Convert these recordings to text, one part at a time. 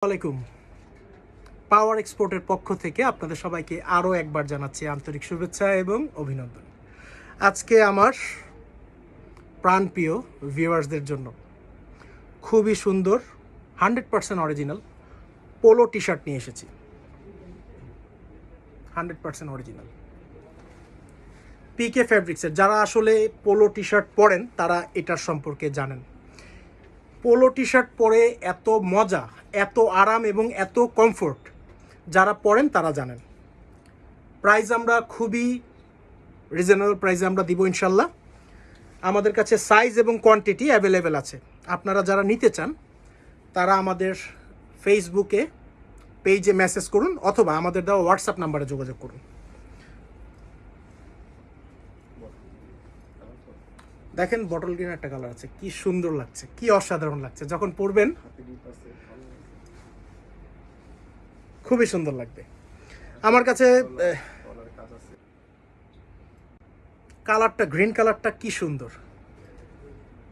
আসসালামাইকুম। পাওয়ার এক্সপোর্টের পক্ষ থেকে আপনাদের সবাইকে আরও একবার জানাচ্ছি আন্তরিক শুভেচ্ছা এবং অভিনন্দন। আজকে আমার প্রাণপ্রিয় ভিউয়ার্সদের জন্য খুবই সুন্দর 100% অরিজিনাল পোলো টি শার্ট নিয়ে এসেছি। 100% অরিজিনাল পিকে ফ্যাব্রিক্সের। যারা আসলে পোলো টি শার্ট পরেন তারা এটার সম্পর্কে জানেন। পোলো টি শার্ট পরে এত মজা, এত আরাম এবং এত কমফোর্ট যারা পরেন তারা জানেন। প্রাইস আমরা খুবই রিজনেবল প্রাইসে আমরা দিব ইনশাল্লাহ। আমাদের কাছে সাইজ এবং কোয়ান্টিটি অ্যাভেলেবেল আছে। আপনারা যারা নিতে চান তারা আমাদের ফেসবুকে পেজে মেসেজ করুন অথবা আমাদের দেওয়া হোয়াটসঅ্যাপ নাম্বারে যোগাযোগ করুন। দেখেন বটল গ্রিন একটা কালার আছে, কি সুন্দর লাগছে, কি অসাধারণ লাগছে। যখন পরবেন খুবই সুন্দর লাগবে। আমার কাছে কালারটা গ্রিন কালারটা কি সুন্দর,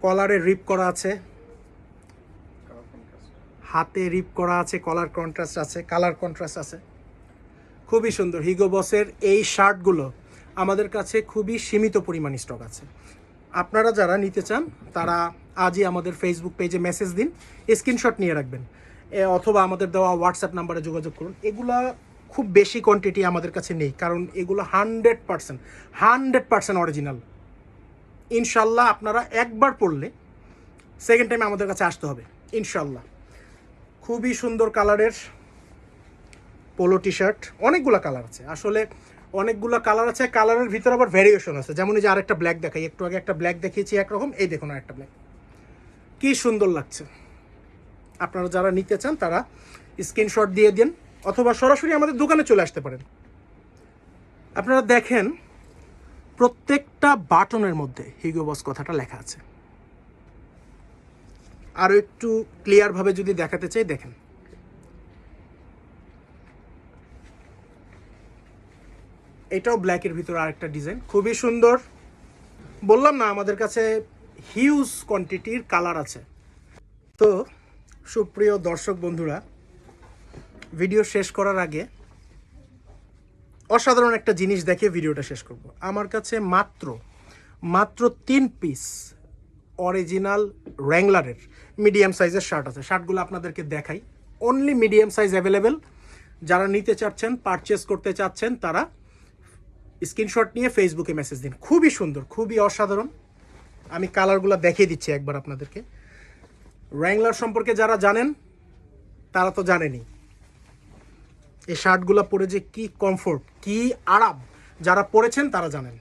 কলারে রিপ করা আছে, হাতে রিপ করা আছে, কলার কন্ট্রাস্ট আছে, কালার কন্ট্রাস্ট আছে, খুবই সুন্দর। হিগো বসের এই শার্টগুলো আমাদের কাছে খুবই সীমিত পরিমাণ স্টক আছে। আপনারা যারা নিতে চান তারা আজই আমাদের ফেসবুক পেজে মেসেজ দিন, স্ক্রিনশট নিয়ে রাখবেন অথবা আমাদের দেওয়া হোয়াটসঅ্যাপ নাম্বারে যোগাযোগ করুন। এগুলা খুব বেশি কোয়ান্টিটি আমাদের কাছে নেই, কারণ এগুলো 100% অরিজিনাল। ইনশাল্লাহ আপনারা একবার পড়লে সেকেন্ড টাইমে আমাদের কাছে আসতে হবে ইনশাল্লাহ। খুবই সুন্দর কালারের পোলো টি শার্ট, অনেকগুলো কালার আছে, আসলে অনেকগুলো কালার আছে। কালারের ভিতরে আবার ভ্যারিয়েশন আছে, যেমন এই যে আরেকটা ব্ল্যাক দেখাই, একটু আগে একটা ব্ল্যাক দেখিয়েছি একরকম, এই দেখুন আরেকটা ব্ল্যাক, কি সুন্দর লাগছে। আপনারা যারা নিতে চান তারা স্ক্রিনশট দিয়ে দিন অথবা সরাসরি আমাদের দোকানে চলে আসতে পারেন। আপনারা দেখেন প্রত্যেকটা বাটনের মধ্যে হিগো বস কথাটা লেখা আছে। আরও একটু ক্লিয়ারভাবে যদি দেখাতে চাই, দেখেন এটাও ব্ল্যাকের ভিতরে আরেকটা ডিজাইন, খুবই সুন্দর। বললাম না আমাদের কাছে হিউজ কোয়ান্টিটির কালার আছে। তো সুপ্রিয় দর্শক বন্ধুরা, ভিডিও শেষ করার আগে অসাধারণ একটা জিনিস দেখে ভিডিওটা শেষ করব। আমার কাছে মাত্র 3 পিস অরিজিনাল র্যাংলারের মিডিয়াম সাইজের শার্ট আছে। শার্টগুলো আপনাদেরকে দেখাই, অনলি মিডিয়াম সাইজ অ্যাভেলেবেল। যারা নিতে চাচ্ছেন, পারচেস করতে চাচ্ছেন, তারা স্ক্রিনশট নিয়ে ফেসবুকে মেসেজ দিন। খুবই সুন্দর, খুবই অসাধারণ। আমি কালারগুলো দেখিয়ে দিচ্ছি একবার আপনাদেরকে। র্যাংলার সম্পর্কে যারা জানেন তারা তো জানেনই, এই শার্টগুলো পরে যে কি কমফোর্ট, কি আরাম, যারা পরেছেন তারা জানেন।